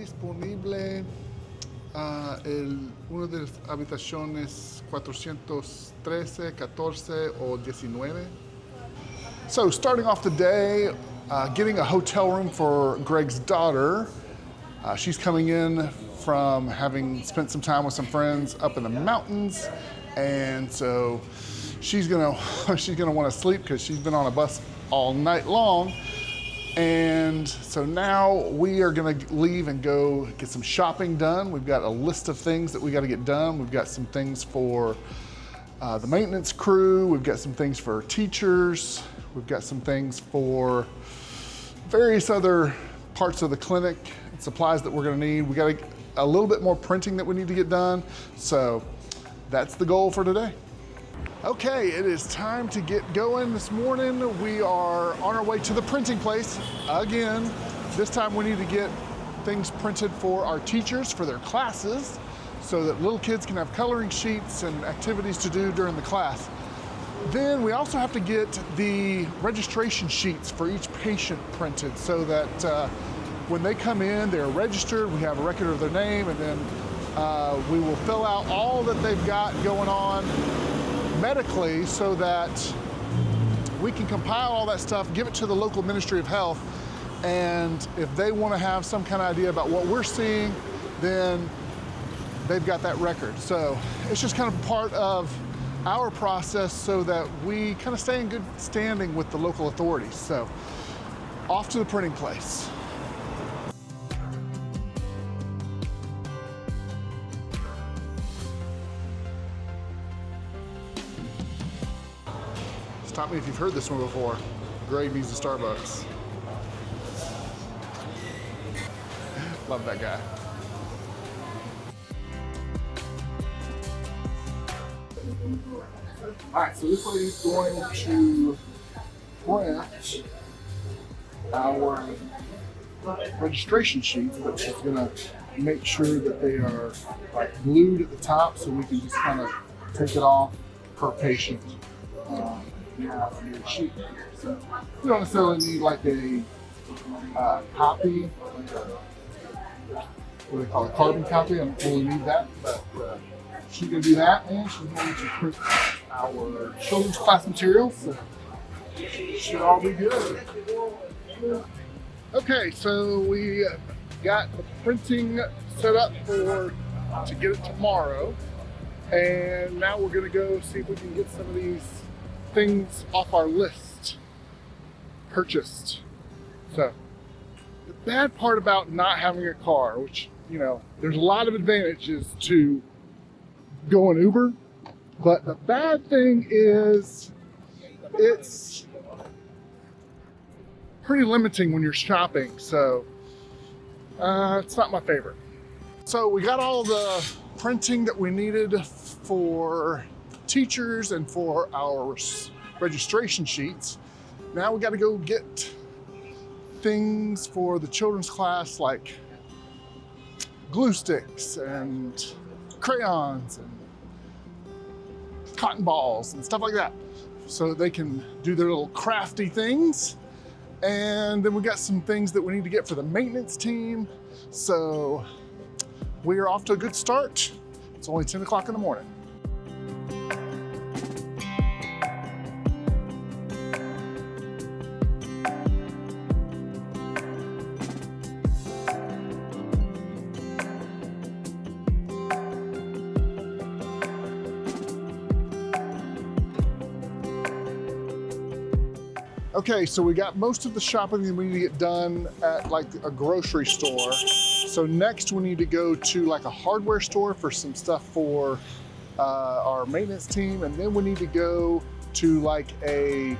disponible una de las habitaciones 413, 14 o 19. So starting off the day, getting a hotel room for Greg's daughter. She's coming in from having spent some time with some friends up in the mountains, and so she's gonna want to sleep because she's been on a bus all night long. And so now we are gonna leave and go get some shopping done. We've got a list of things that we got to get done. We've got some things for the maintenance crew. We've got some things for teachers. We've got some things for various other parts of the clinic and supplies that we're gonna need. We got a little bit more printing that we need to get done. So that's the goal for today. Okay, it is time to get going this morning. We are on our way to the printing place again. This time we need to get things printed for our teachers for their classes so that little kids can have coloring sheets and activities to do during the class. Then we also have to get the registration sheets for each patient printed so that when they come in, they're registered, we have a record of their name, and then we will fill out all that they've got going on medically so that we can compile all that stuff, give it to the local Ministry of Health, and if they want to have some kind of idea about what we're seeing, then they've got that record. So it's just kind of part of our process so that we kind of stay in good standing with the local authorities. So off to the printing place. Stop me if you've heard this one before. Greg needs a Starbucks. Love that guy. All right, so this lady's going to print our registration sheets, but she's gonna make sure that they are like glued at the top so we can just kind of take it off per patient. Have your sheet. So we don't necessarily need like a copy, like what do they call it, carbon copy. I don't really need that, but she's going to do that, and she's going to print our children's class materials. So should all be good. Okay, so we got the printing set up to get it tomorrow, and now we're going to go see if we can get some of these things off our list purchased. So the bad part about not having a car, which, you know, there's a lot of advantages to going Uber, but the bad thing is it's pretty limiting when you're shopping. So it's not my favorite. So we got all the printing that we needed for teachers and for our registration sheets. Now we got to go get things for the children's class like glue sticks and crayons and cotton balls and stuff like that so they can do their little crafty things. And then we got some things that we need to get for the maintenance team. So we are off to a good start. It's only 10 o'clock in the morning. Okay, so we got most of the shopping that we need to get done at like a grocery store. So next we need to go to like a hardware store for some stuff for our maintenance team, and then we need to go to like a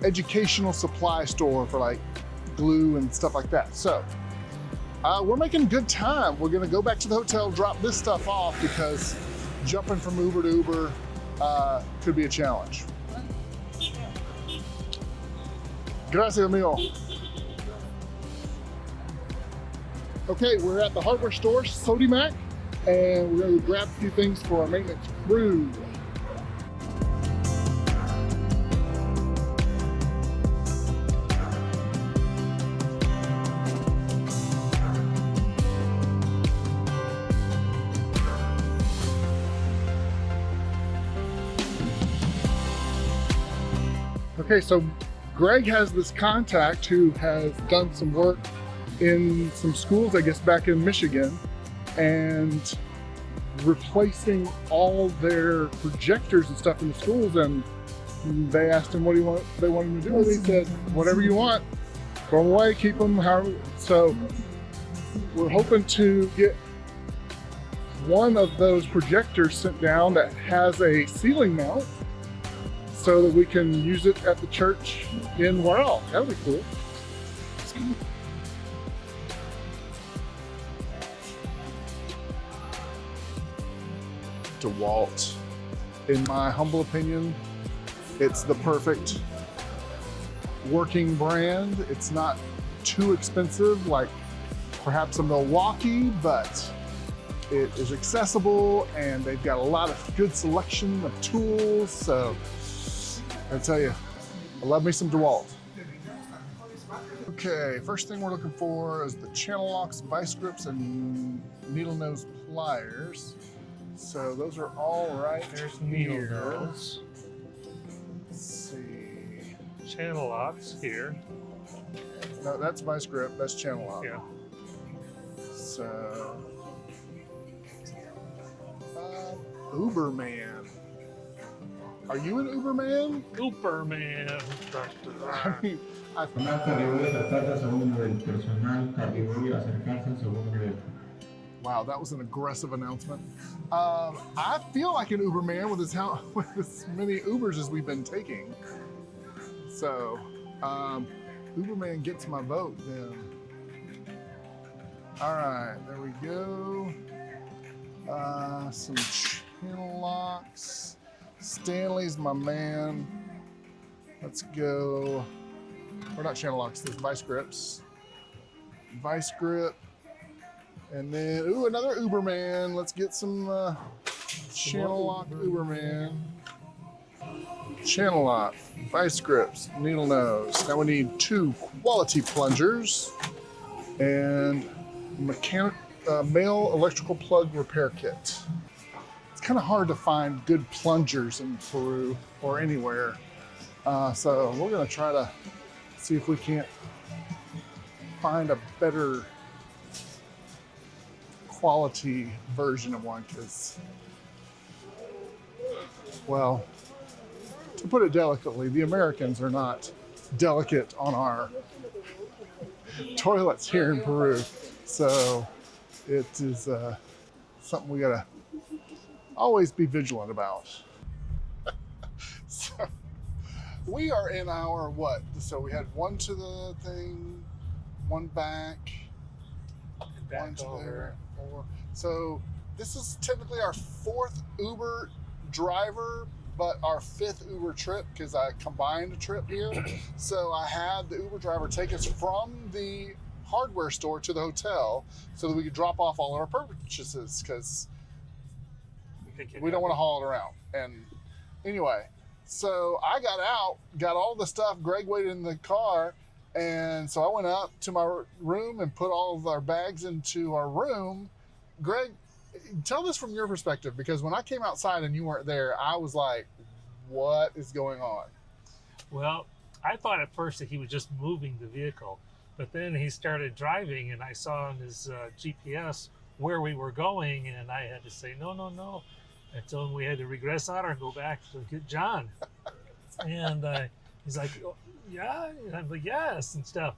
educational supply store for like glue and stuff like that. So we're making good time. We're gonna go back to the hotel, drop this stuff off because jumping from Uber to Uber could be a challenge. Gracias, amigo. Okay, we're at the hardware store, Sodimac, and we're gonna grab a few things for our maintenance crew. Okay, so Greg has this contact who has done some work in some schools, I guess, back in Michigan, and replacing all their projectors and stuff in the schools. And they asked him what they wanted him to do, and he said, whatever you want, throw them away, keep them. So we're hoping to get one of those projectors sent down that has a ceiling mount so that we can use it at the church in Huaral. That'll be cool. DeWalt, in my humble opinion, it's the perfect working brand. It's not too expensive like perhaps a Milwaukee, but it is accessible and they've got a lot of good selection of tools. So I tell you, I love me some DeWalt. Okay, first thing we're looking for is the channel locks, vice grips, and needle nose pliers. So those are all right. There's needle nose. Let's see. Channel locks here. No, that's vice grip. That's channel lock. Yeah. So, Uberman. Are you an Uberman? Uberman. I mean, wow, that was an aggressive announcement. I feel like an Uberman with as many Ubers as we've been taking. So, Uberman gets my vote then. All right, there we go. Some channel locks. Stanley's my man. Let's go. Or not channel locks, there's vice grips. Vice grip. And then, ooh, another Uberman. Let's get some channel lock Uberman. Channel lock, vice grips, needle nose. Now we need 2 quality plungers and male electrical plug repair kit. It's kind of hard to find good plungers in Peru or anywhere. So we're gonna try to see if we can't find a better quality version of one, because, well, to put it delicately, the Americans are not delicate on our toilets here in Peru. So it is something we gotta always be vigilant about. So we are in our what? So we had one to the thing, one back, one to there, 4. So this is typically our 4th Uber driver, but our 5th Uber trip, because I combined a trip here. So I had the Uber driver take us from the hardware store to the hotel so that we could drop off all of our purchases, because we don't want to haul it around. And anyway, so I got out, got all the stuff. Greg waited in the car. And so I went up to my room and put all of our bags into our room. Greg, tell this from your perspective, because when I came outside and you weren't there, I was like, what is going on? Well, I thought at first that he was just moving the vehicle, but then he started driving and I saw on his GPS where we were going, and I had to say, no. I told him we had to regresar and go back to get John. And he's like, oh, yeah? And I'm like, yes, and stuff.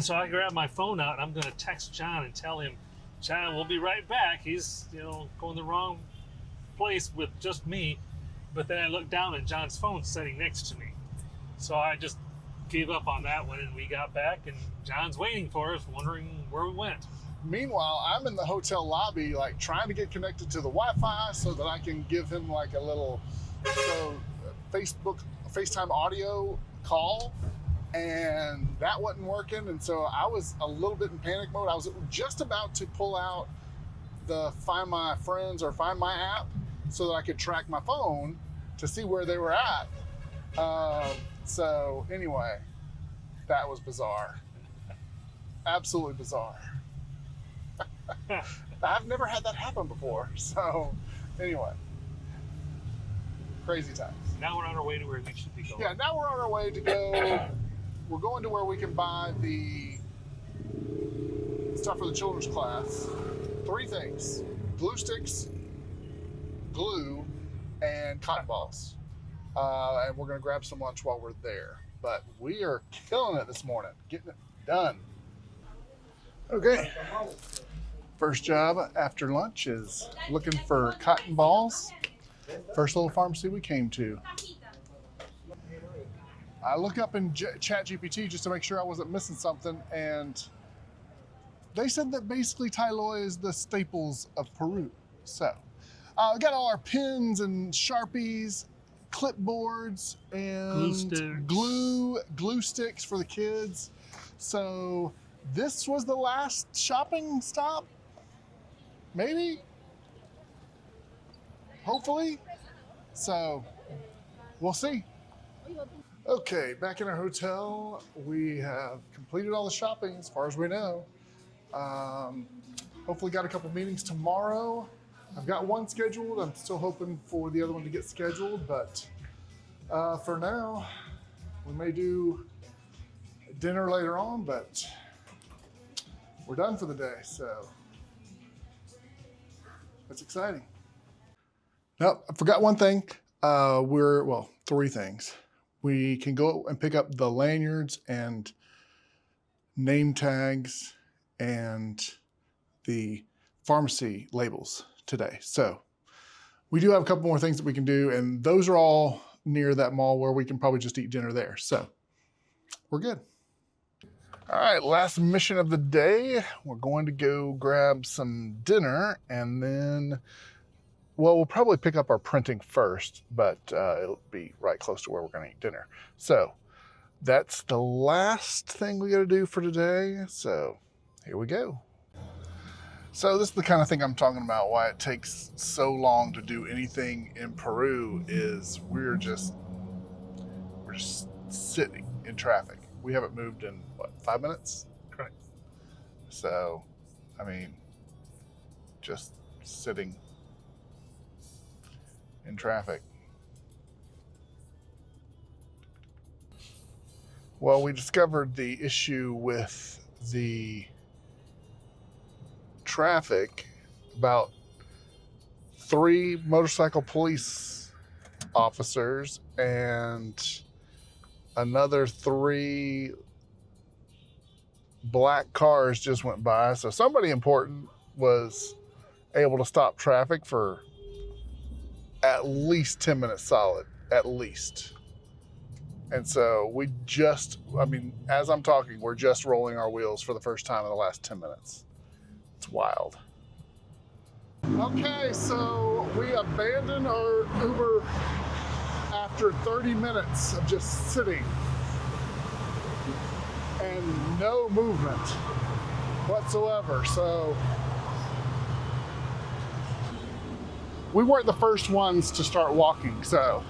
So I grabbed my phone out and I'm going to text John and tell him, John, we'll be right back. He's, going the wrong place with just me. But then I looked down and John's phone's sitting next to me. So I just gave up on that one, and we got back and John's waiting for us, wondering where we went. Meanwhile, I'm in the hotel lobby, like trying to get connected to the Wi-Fi so that I can give him like a little FaceTime audio call, and that wasn't working. And so I was a little bit in panic mode. I was just about to pull out the Find My Friends or Find My app so that I could track my phone to see where they were at. So anyway, that was bizarre. Absolutely bizarre. I've never had that happen before. So anyway, Crazy times. Now we're on our way to where we should be going. Yeah, now we're on our way to go. We're going to where we can buy the stuff for the children's class. 3 things: glue sticks, glue, and cotton balls. And we're gonna grab some lunch while we're there. But we are killing it this morning, getting it done. Okay. First job after lunch is looking for cotton balls. First little pharmacy we came to. I look up in ChatGPT just to make sure I wasn't missing something, and they said that basically Tyloi is the staples of Peru. So we got all our pens and Sharpies, clipboards, and glue sticks for the kids. So this was the last shopping stop, maybe, hopefully. So we'll see. Okay, back in our hotel, we have completed all the shopping as far as we know. Hopefully got a couple meetings tomorrow. I've got one scheduled. I'm still hoping for the other one to get scheduled, but for now, we may do dinner later on, but we're done for the day, so that's exciting. Nope, I forgot one thing. 3 things. We can go and pick up the lanyards and name tags and the pharmacy labels today. So we do have a couple more things that we can do, and those are all near that mall where we can probably just eat dinner there. So we're good. All right, last mission of the day. We're going to go grab some dinner, and then, well, we'll probably pick up our printing first, but it'll be right close to where we're gonna eat dinner. So that's the last thing we gotta do for today. So here we go. So this is the kind of thing I'm talking about, why it takes so long to do anything in Peru is we're just sitting in traffic. We haven't moved in, what, 5 minutes? Correct. So, I mean, just sitting in traffic. Well, we discovered the issue with the traffic. About 3 motorcycle police officers and another 3 black cars just went by. So somebody important was able to stop traffic for at least 10 minutes solid, at least. And so we just, as I'm talking, we're just rolling our wheels for the first time in the last 10 minutes. It's wild. Okay, so we abandoned our Uber after 30 minutes of just sitting and no movement whatsoever. So we weren't the first ones to start walking. So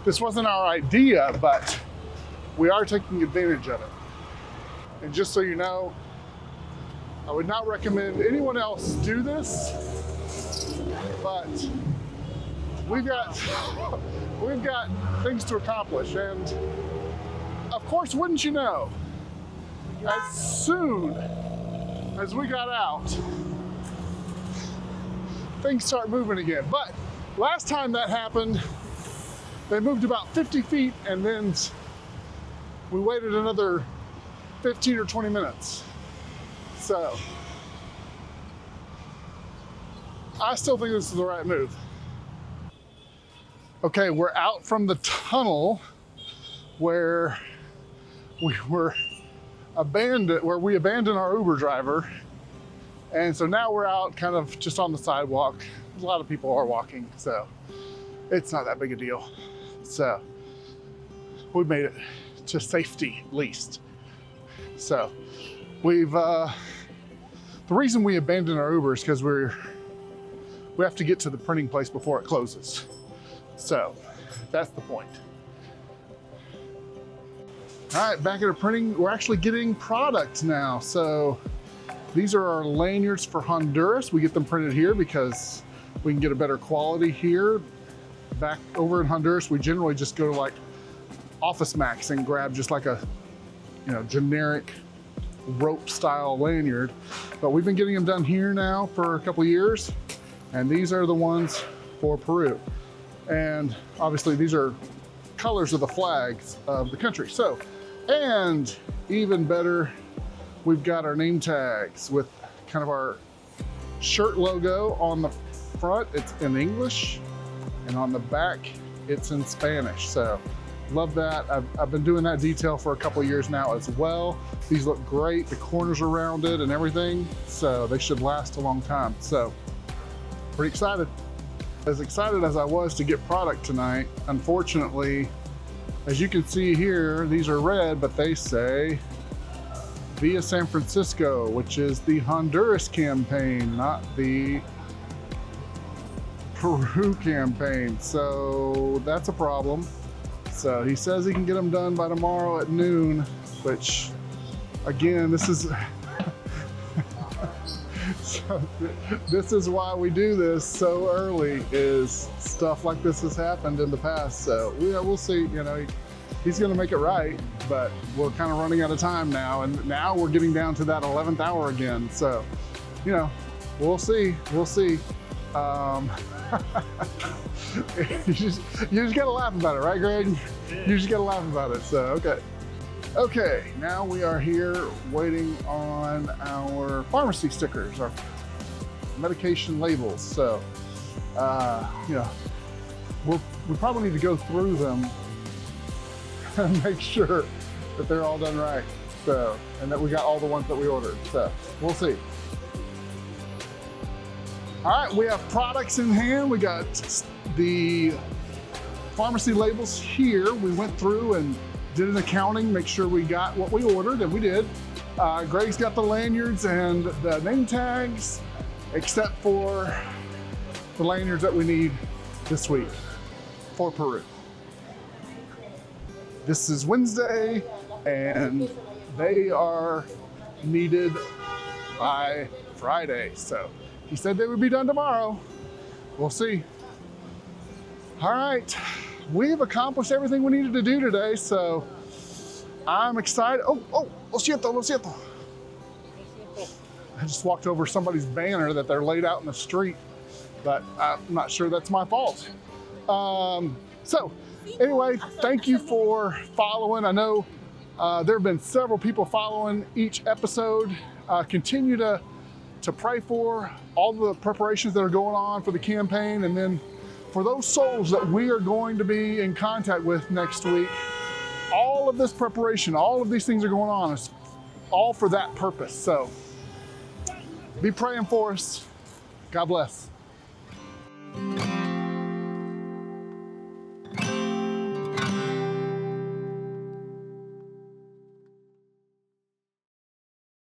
this wasn't our idea, but we are taking advantage of it. And just so you know, I would not recommend anyone else do this, but we've got things to accomplish. And of course, wouldn't you know, as soon as we got out, things start moving again. But last time that happened, they moved about 50 feet, and then we waited another 15 or 20 minutes. So I still think this is the right move. Okay, we're out from the tunnel where we abandoned our Uber driver. And so now we're out kind of just on the sidewalk. A lot of people are walking, so it's not that big a deal. So we made it to safety at least. So we've, the reason we abandoned our Uber is because we have to get to the printing place before it closes. So that's the point. All right, back at our printing, we're actually getting product now. So these are our lanyards for Honduras. We get them printed here because we can get a better quality here. back over in Honduras, we generally just go to like Office Max and grab just like a, generic rope style lanyard. But we've been getting them done here now for a couple of years. And these are the ones for Peru. And obviously these are colors of the flags of the country. So, and even better, we've got our name tags with kind of our shirt logo on the front. It's in English, and on the back, it's in Spanish. So love that. I've been doing that detail for a couple of years now as well. These look great. The corners are rounded and everything. So they should last a long time. So pretty excited. As excited as I was to get product tonight, unfortunately, as you can see here, these are red, but they say Via San Francisco, which is the Honduras campaign, not the Peru campaign. So that's a problem. So he says he can get them done by tomorrow at noon, which again, this is so this is why we do this so early, is stuff like this has happened in the past. So we'll see, he's gonna make it right, but we're kind of running out of time now. And now we're getting down to that 11th hour again. So, we'll see. You just gotta laugh about it, right, Greg? You just gotta laugh about it, so, okay. Okay, now we are here waiting on our pharmacy stickers, our medication labels. So, we probably need to go through them and make sure that they're all done right. So, and that we got all the ones that we ordered. So, we'll see. All right, we have products in hand. We got the pharmacy labels here. We went through and did an accounting, make sure we got what we ordered, and we did. Greg's got the lanyards and the name tags, except for the lanyards that we need this week for Peru. This is Wednesday, and they are needed by Friday. So he said they would be done tomorrow. We'll see. All right. We've accomplished everything we needed to do today, so I'm excited. Oh, lo siento. I just walked over somebody's banner that they're laid out in the street, but I'm not sure that's my fault. So anyway, thank you for following. I know there have been several people following each episode. Continue to pray for all the preparations that are going on for the campaign, and then for those souls that we are going to be in contact with next week. All of this preparation, all of these things are going on, is all for that purpose. So be praying for us. God bless.